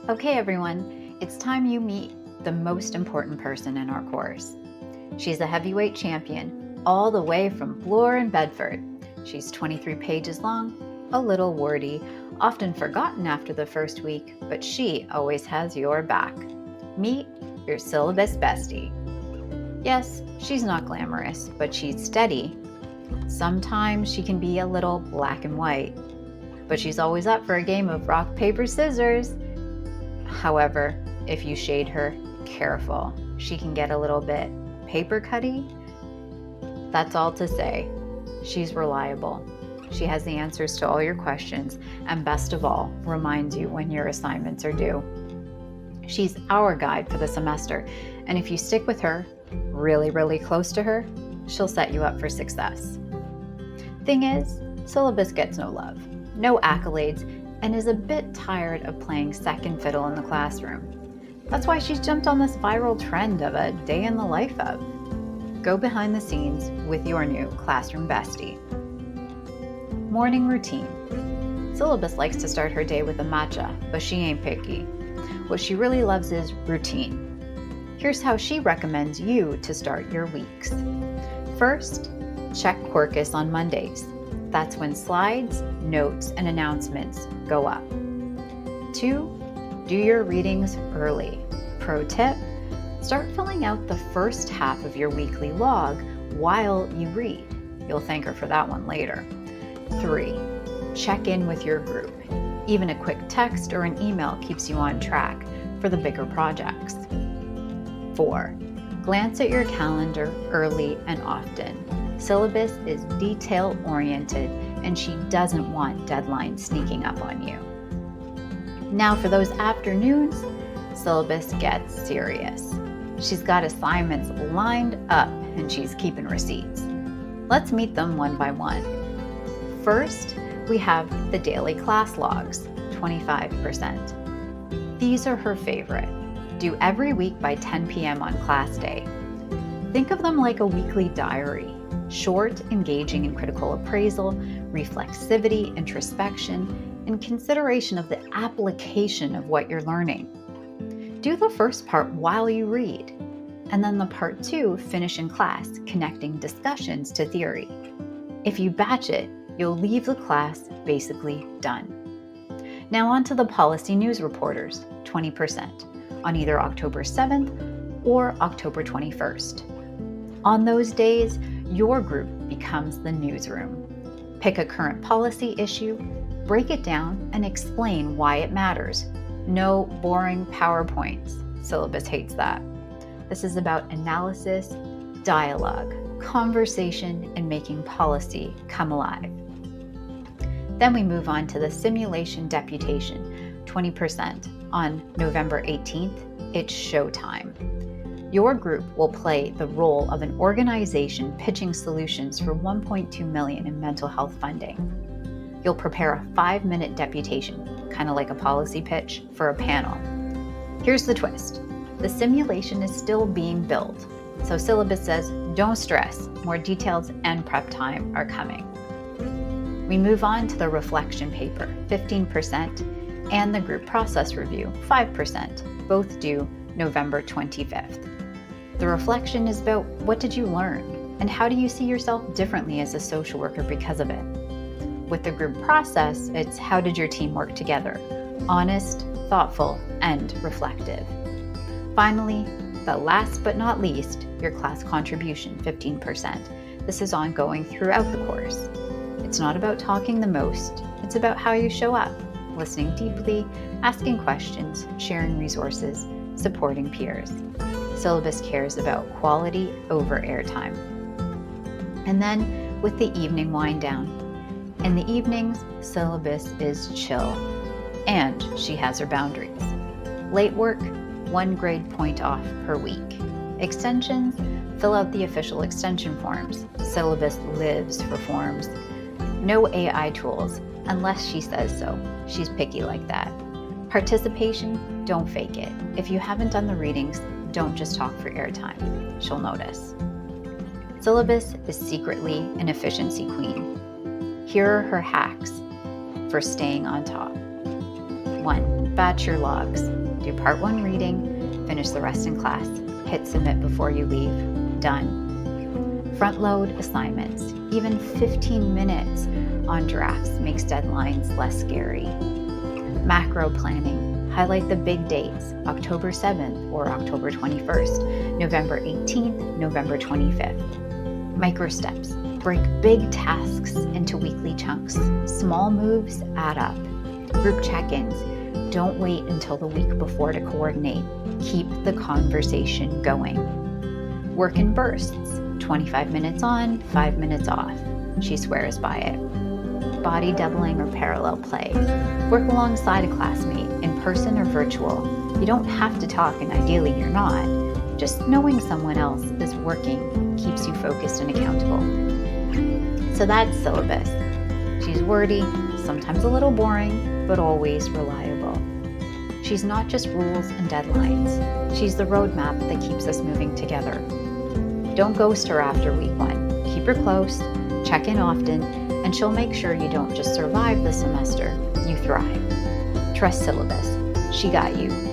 Okay, everyone, it's time you meet the most important person in our course. She's a heavyweight champion, all the way from Bloor in Bedford. She's 23 pages long, a little wordy, often forgotten after the first week, but she always has your back. Meet your Syllabus Bestie. Yes, she's not glamorous, but she's steady. Sometimes she can be a little black and white, but she's always up for a game of rock, paper, scissors. However, if you shade her, careful. She can get a little bit paper cutty. That's all to say, she's reliable. She has the answers to all your questions, and best of all, reminds you when your assignments are due. She's our guide for the semester, and if you stick with her, really close to her, she'll set you up for success. Thing is, Syllabus gets no love, no accolades, and is a bit tired of playing second fiddle in the classroom. That's why she's jumped on this viral trend of a day in the life of. Go behind the scenes with your new classroom bestie. Morning routine. Syllabus likes to start her day with a matcha, but she ain't picky. What she really loves is routine. Here's how she recommends you to start your weeks. First, check Quarkus on Mondays. That's when slides, notes, and announcements go up. 2, do your readings early. Pro tip, start filling out the first half of your weekly log while you read. You'll thank her for that one later. 3, check in with your group. Even a quick text or an email keeps you on track for the bigger projects. 4, glance at your calendar early and often. Syllabus is detail-oriented, and she doesn't want deadlines sneaking up on you. Now for those afternoons, Syllabus gets serious. She's got assignments lined up, and she's keeping receipts. Let's meet them one by one. First, we have the daily class logs, 25%. These are her favorite, due every week by 10 p.m. on class day. Think of them like a weekly diary. Short, engaging, and critical appraisal, reflexivity, introspection, and consideration of the application of what you're learning. Do the first part while you read, and then the part 2 finish in class, connecting discussions to theory. If you batch it, you'll leave the class basically done. Now on to the policy news reporters, 20%, on either October 7th or October 21st. On those days, your group becomes the newsroom. Pick a current policy issue, break it down, and explain why it matters. No boring PowerPoints. Syllabus hates that. This is about analysis, dialogue, conversation, and making policy come alive. Then we move on to the simulation deputation, 20%. On November 18th, it's showtime. Your group will play the role of an organization pitching solutions for $1.2 million in mental health funding. You'll prepare a 5-minute deputation, kind of like a policy pitch, for a panel. Here's the twist. The simulation is still being built, so Syllabus says, don't stress, more details and prep time are coming. We move on to the reflection paper, 15%, and the group process review, 5%, both due November 25th. The reflection is about what did you learn and how do you see yourself differently as a social worker because of it. With the group process, it's how did your team work together? Honest, thoughtful, and reflective. Finally, but last but not least, your class contribution, 15%. This is ongoing throughout the course. It's not about talking the most, it's about how you show up, listening deeply, asking questions, sharing resources, supporting peers. Syllabus cares about quality over airtime. And then with the evening wind down. In the evenings, Syllabus is chill, and she has her boundaries. Late work, 1 grade point off per week. Extensions, fill out the official extension forms. Syllabus lives for forms. No AI tools, unless she says so. She's picky like that. Participation, don't fake it. If you haven't done the readings, don't just talk for airtime. She'll notice. Syllabus is secretly an efficiency queen. Here are her hacks for staying on top. 1. Batch your logs. Do part 1 reading, finish the rest in class. Hit submit before you leave. Done. Front load assignments. Even 15 minutes on drafts makes deadlines less scary. Macro planning. Highlight the big dates, October 7th or October 21st, November 18th, November 25th. Micro steps. Break big tasks into weekly chunks. Small moves add up. Group check-ins. Don't wait until the week before to coordinate. Keep the conversation going. Work in bursts. 25 minutes on, 5 minutes off. She swears by it. Body doubling or parallel play. Work alongside a classmate, in person or virtual. You don't have to talk, and ideally you're not. Just knowing someone else is working keeps you focused and accountable. So that's Syllabus. She's wordy, sometimes a little boring, but always reliable. She's not just rules and deadlines. She's the roadmap that keeps us moving together. Don't ghost her after week 1. Keep her close, check in often, and she'll make sure you don't just survive the semester, you thrive. Trust Syllabus. She got you.